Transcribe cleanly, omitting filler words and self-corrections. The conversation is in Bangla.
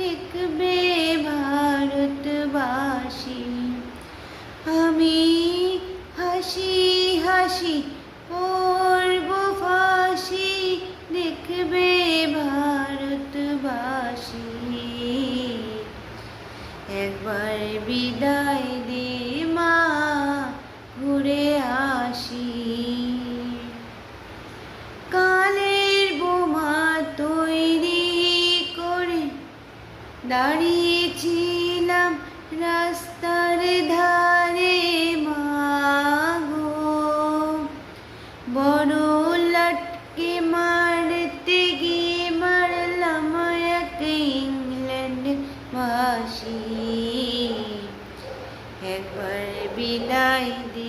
দেখবে ভারতবাসী। আমি হাসি হাসি পড়ব ফাঁসি, দেখবে ভারতবাসী। একবার বিদায় দে মা, ঘুরে আসি। কালের বোমা তৈরি করে দাঁড়িয়েছিলাম রাস্তার ধারে মাগো, বড় লটকে মারতে গিয়ে মারলাম এক ইংল্যান্ড বাসী। একবার বিদায় দে